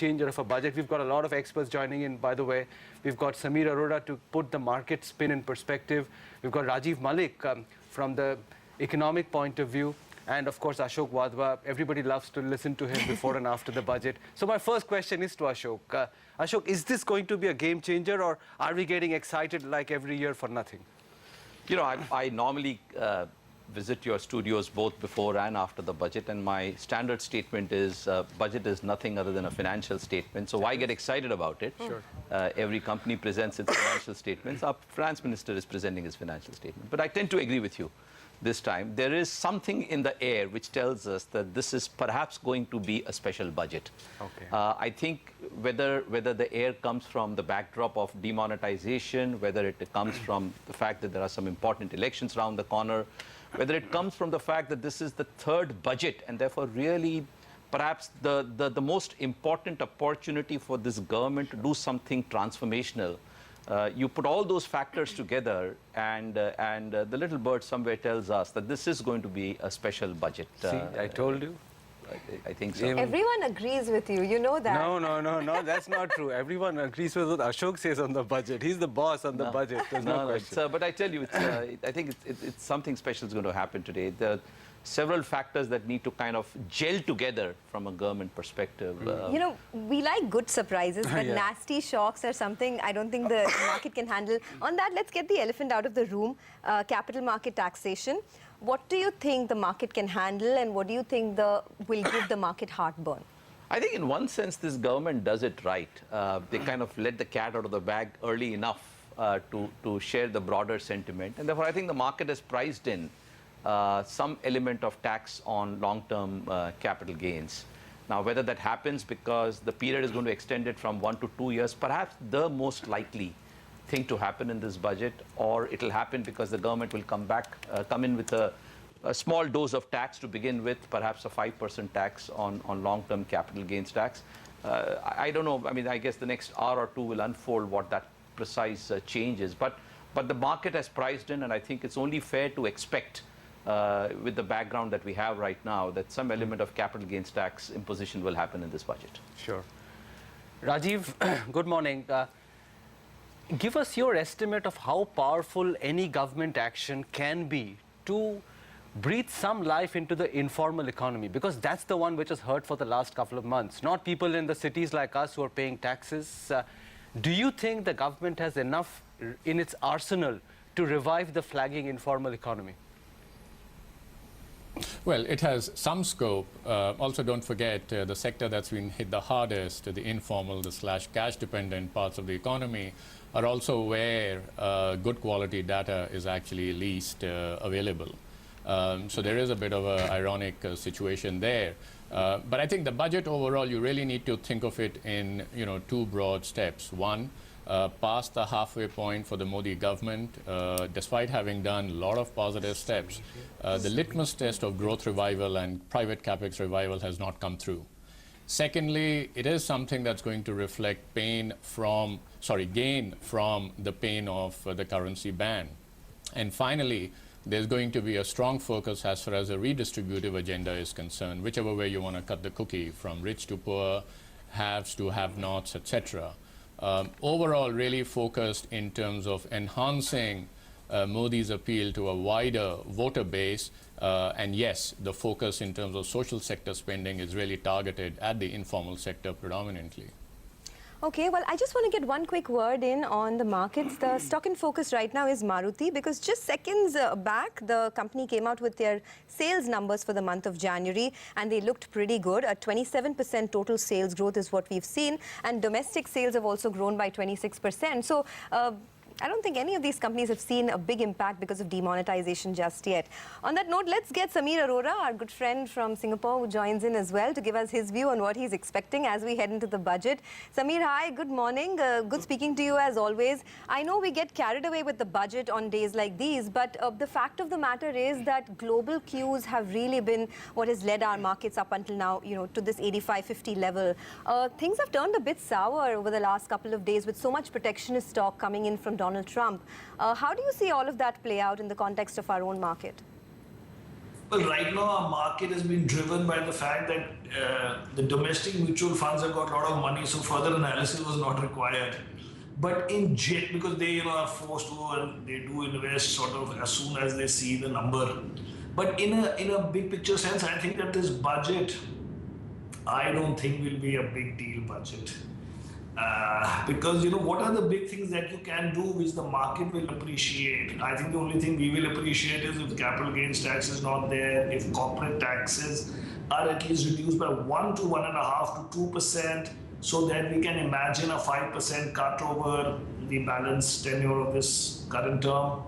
changer of a budget. We've got a lot of experts joining in, by the way. We've got Samir Arora to put the market spin in perspective. We've got Rajeev Malik from the economic point of view. And of course, Ashok Wadhwa. Everybody loves to listen to him before and after the budget. So my first question is to Ashok. Ashok, is this going to be a game changer, or are we getting excited like every year for nothing? You know, I normally visit your studios both before and after the budget, and my standard statement is budget is nothing other than a financial statement. So why get excited about it? Sure. Every company presents its financial statements. Our finance minister is presenting his financial statement. But I tend to agree with you this time. There is something in the air which tells us that this is perhaps going to be a special budget. Okay. I think whether the air comes from the backdrop of demonetization, whether it comes from the fact that there are some important elections around the corner, whether it comes from the fact that this is the third budget and therefore really perhaps the most important opportunity for this government to do something transformational. You put all those factors together, and the little bird somewhere tells us that this is going to be a special budget. See, I told you. I think so. Everyone agrees with you. You know that. No, that's not true. Everyone agrees with what Ashok says on the budget. He's the boss on the budget. There's no question. But I tell you, I think it's something special is going to happen today. There are several factors that need to kind of gel together from a government perspective. You know, we like good surprises, but Yeah. nasty shocks are something I don't think the market can handle. On that, let's get the elephant out of the room, capital market taxation. What do you think the market can handle, and what do you think will give the market heartburn? I think in one sense, this government does it right. They kind of let the cat out of the bag early enough to share the broader sentiment. And therefore, I think the market has priced in some element of tax on long-term capital gains. Now, whether that happens because the period is going to extend it from 1 to 2 years, perhaps the most likely thing to happen in this budget, or it'll happen because the government will come in with a small dose of tax to begin with, perhaps a 5% tax on long-term capital gains tax. I don't know. I mean, I guess the next hour or two will unfold what that precise change is. But the market has priced in, and I think it's only fair to expect, with the background that we have right now, that some element of capital gains tax imposition will happen in this budget. Sure. Rajeev, good morning. Give us your estimate of how powerful any government action can be to breathe some life into the informal economy, because that's the one which has hurt for the last couple of months, not people in the cities like us who are paying taxes. Do you think the government has enough in its arsenal to revive the flagging informal economy? Well, it has some scope. Also, don't forget the sector that's been hit the hardest, the informal, the /cash dependent parts of the economy, are also where good quality data is actually least available. So there is a bit of an ironic situation there. But I think the budget overall, you really need to think of it in two broad steps. One, past the halfway point for the Modi government, despite having done a lot of positive steps, the litmus test of growth revival and private capex revival has not come through. Secondly, it is something that's going to reflect gain from the pain of the currency ban. And finally, there's going to be a strong focus as far as a redistributive agenda is concerned, whichever way you want to cut the cookie, from rich to poor, haves to have-nots, etc. Overall, really focused in terms of enhancing Modi's appeal to a wider voter base. And yes, the focus in terms of social sector spending is really targeted at the informal sector predominantly. Okay, well, I just want to get one quick word in on the markets. The stock in focus right now is Maruti, because just seconds back, the company came out with their sales numbers for the month of January, and they looked pretty good. A 27% total sales growth is what we've seen, and domestic sales have also grown by 26%. So, I don't think any of these companies have seen a big impact because of demonetization just yet. On that note, let's get Samir Arora, our good friend from Singapore, who joins in as well to give us his view on what he's expecting as we head into the budget. Samir, hi, good morning. Good speaking to you as always. I know we get carried away with the budget on days like these, but the fact of the matter is that global cues have really been what has led our markets up until now, to this 85-50 level. Things have turned a bit sour over the last couple of days with so much protectionist talk coming in from Donald Trump. How do you see all of that play out in the context of our own market? Well, right now our market has been driven by the fact that the domestic mutual funds have got a lot of money, so further analysis was not required. But in jet, because they are forced to and they do invest sort of as soon as they see the number. But in a big picture sense, I think that this budget, I don't think will be a big deal budget. Because what are the big things that you can do which the market will appreciate? I think the only thing we will appreciate is if capital gains tax is not there, if corporate taxes are at least reduced by 1 to 1.5 to 2%, so that we can imagine a 5% cut over the balance tenure of this current term.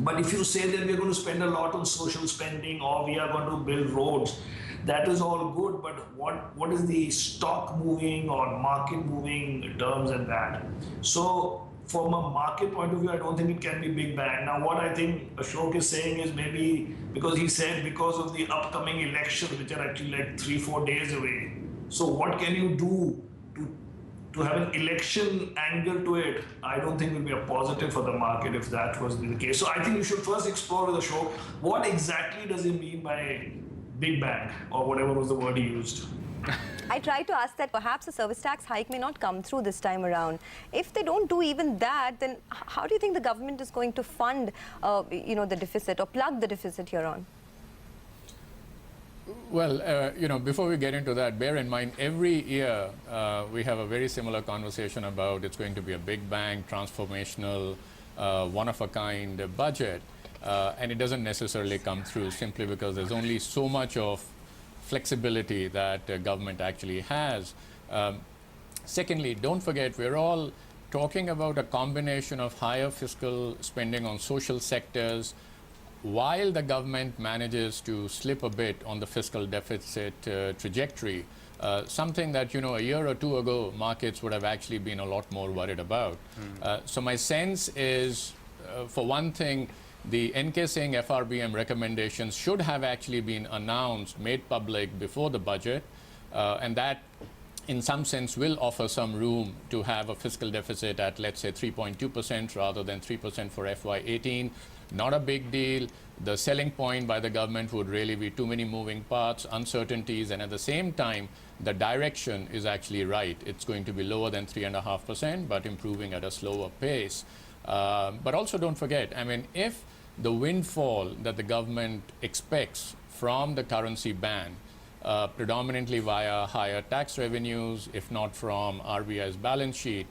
But if you say that we're going to spend a lot on social spending or we are going to build roads, that is all good, but what is the stock moving or market moving terms in that? So from a market point of view, I don't think it can be big bang. Now, what I think Ashok is saying is maybe because he said because of the upcoming elections, which are actually like 3-4 days away. So what can you do to have an election angle to it? I don't think will be a positive for the market if that was the case. So I think you should first explore with Ashok what exactly does he mean by big bang or whatever was the word he used. I tried to ask that perhaps a service tax hike may not come through this time around. If they don't do even that, then how do you think the government is going to fund, the deficit or plug the deficit here on? Well, before we get into that, bear in mind every year we have a very similar conversation about it's going to be a big bang, transformational, one-of-a-kind budget. And it doesn't necessarily come through simply because there's only so much of flexibility that government actually has. Secondly, don't forget, we're all talking about a combination of higher fiscal spending on social sectors while the government manages to slip a bit on the fiscal deficit trajectory, something that, a year or two ago, markets would have actually been a lot more worried about. So my sense is, for one thing, the NK Singh FRBM recommendations should have actually been announced, made public before the budget, and that in some sense will offer some room to have a fiscal deficit at, let's say, 3.2% rather than 3% for FY18. Not a big deal. The selling point by the government would really be too many moving parts, uncertainties, and at the same time, the direction is actually right. It's going to be lower than 3.5%, but improving at a slower pace. But also don't forget, if the windfall that the government expects from the currency ban, predominantly via higher tax revenues, if not from RBI's balance sheet,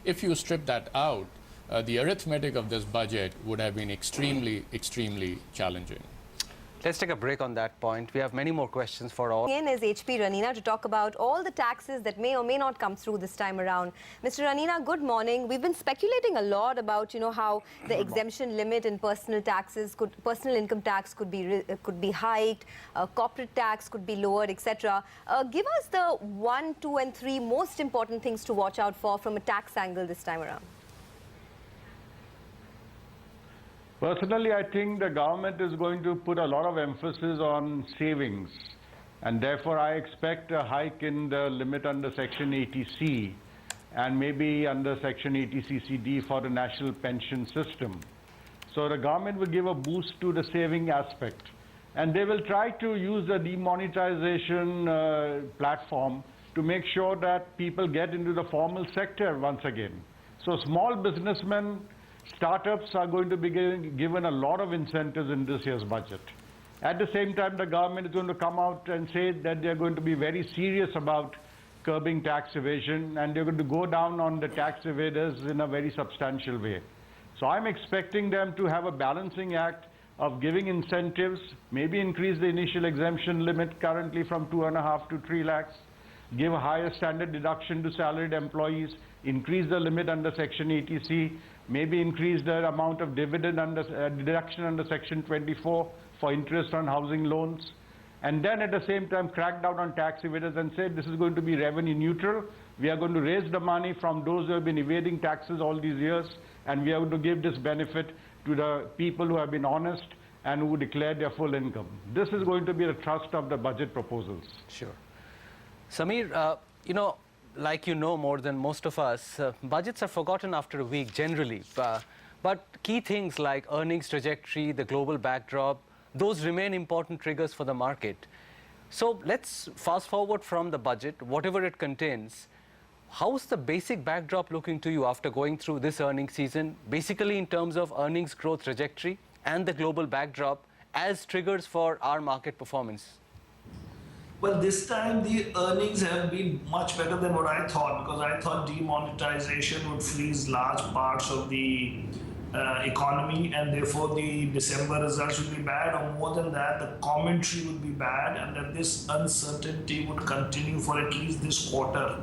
if you strip that out, the arithmetic of this budget would have been extremely, extremely challenging. Let's take a break on that point. We have many more questions for all. Again is HP Ranina to talk about all the taxes that may or may not come through this time around. Mr. Ranina, good morning. We've been speculating a lot about, how the exemption limit in personal income tax could be hiked, corporate tax could be lowered, etc. Give us the 1, 2, and 3 most important things to watch out for from a tax angle this time around. Personally, I think the government is going to put a lot of emphasis on savings, and therefore I expect a hike in the limit under Section 80C and maybe under Section 80CCD for the national pension system. So the government will give a boost to the saving aspect, and they will try to use the demonetization platform to make sure that people get into the formal sector once again. So small businessmen, startups are going to be given a lot of incentives in this year's budget. At the same time, the government is going to come out and say that they're going to be very serious about curbing tax evasion, and they're going to go down on the tax evaders in a very substantial way. So I'm expecting them to have a balancing act of giving incentives, maybe increase the initial exemption limit currently from 2.5 to 3 lakhs, give a higher standard deduction to salaried employees, increase the limit under Section 80C, maybe increase the amount of dividend under deduction under Section 24 for interest on housing loans, and then at the same time crack down on tax evaders and say this is going to be revenue neutral. We are going to raise the money from those who have been evading taxes all these years, and we are going to give this benefit to the people who have been honest and who declare their full income. This is going to be the thrust of the budget proposals. Sure. Samir, like more than most of us, budgets are forgotten after a week generally. But key things like earnings trajectory, the global backdrop, those remain important triggers for the market. So let's fast forward from the budget, whatever it contains. How's the basic backdrop looking to you after going through this earnings season, basically in terms of earnings growth trajectory and the global backdrop as triggers for our market performance? Well, this time the earnings have been much better than what I thought, because I thought demonetization would freeze large parts of the economy, and therefore the December results would be bad, or more than that, the commentary would be bad, and that this uncertainty would continue for at least this quarter.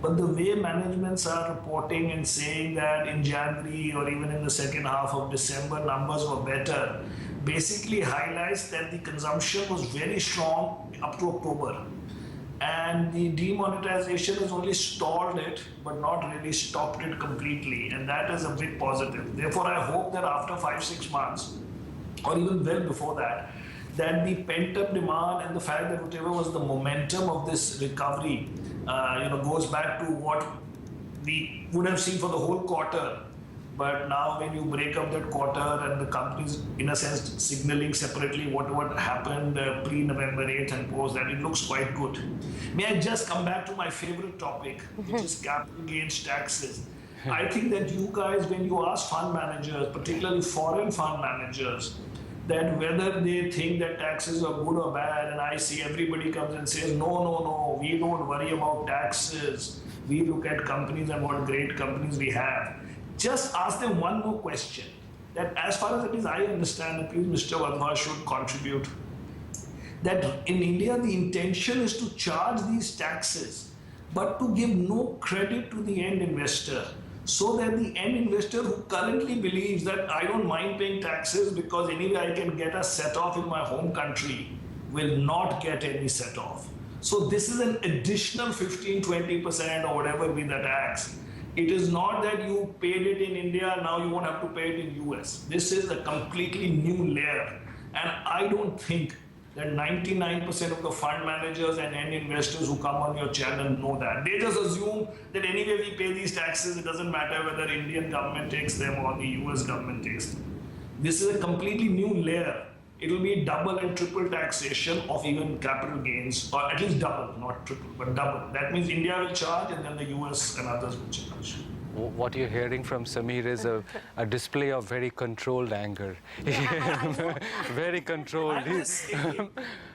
But the way managements are reporting and saying that in January or even in the second half of December numbers were better, basically highlights that the consumption was very strong up to October. And the demonetization has only stalled it, but not really stopped it completely. And that is a big positive. Therefore, I hope that after 5-6 months, or even well before that, that the pent-up demand and the fact that whatever was the momentum of this recovery, goes back to what we would have seen for the whole quarter. But now when you break up that quarter and the companies, in a sense, signaling separately what happened pre-November 8th and post that, it looks quite good. May I just come back to my favorite topic, which is capital gains taxes. I think that you guys, when you ask fund managers, particularly foreign fund managers, that whether they think that taxes are good or bad, and I see everybody comes and says, no, we don't worry about taxes. We look at companies and what great companies we have. Just ask them one more question, that as far as it is I understand, and please Mr. Wadhwa should contribute, that in India the intention is to charge these taxes, but to give no credit to the end investor, so that the end investor who currently believes that I don't mind paying taxes because anyway I can get a set-off in my home country, will not get any set-off. So this is an additional 15-20% or whatever be the tax. It is not that you paid it in India, now you won't have to pay it in US. This is a completely new layer. And I don't think that 99% of the fund managers and end investors who come on your channel know that. They just assume that anyway we pay these taxes, it doesn't matter whether Indian government takes them or the US government takes them. This is a completely new layer. It will be double and triple taxation of even capital gains, or at least double, not triple, but double. That means India will charge and then the US and others will charge. What you're hearing from Samir is a display of very controlled anger. Very controlled.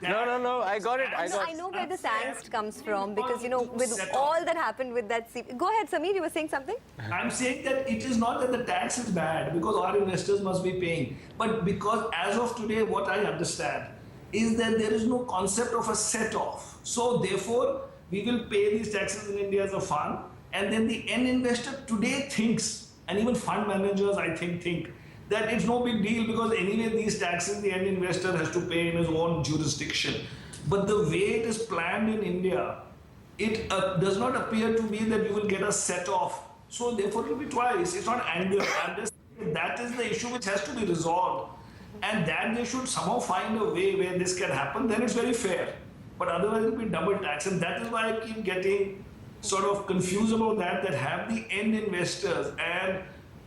No, I got it. I know where this angst comes from, because, with all that happened with that... Go ahead, Samir, you were saying something? I'm saying that it is not that the tax is bad, because our investors must be paying. But because as of today, what I understand is that there is no concept of a set-off. So therefore, we will pay these taxes in India as a fund. And then the end investor today thinks, and even fund managers I think that it's no big deal, because anyway these taxes the end investor has to pay in his own jurisdiction. But the way it is planned in India, it does not appear to be that you will get a set-off. So therefore it will be twice. It's not anger. That is the issue which has to be resolved. And that they should somehow find a way where this can happen, then it's very fair. But otherwise it will be double tax. And that is why I keep getting sort of confused about that have the end investors and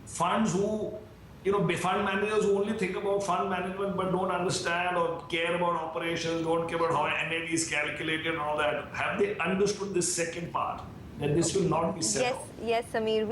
funds who, fund managers who only think about fund management but don't understand or care about operations, don't care about how NAV is calculated and all that. Have they understood this second part, that this will not be set off? Yes, Samir.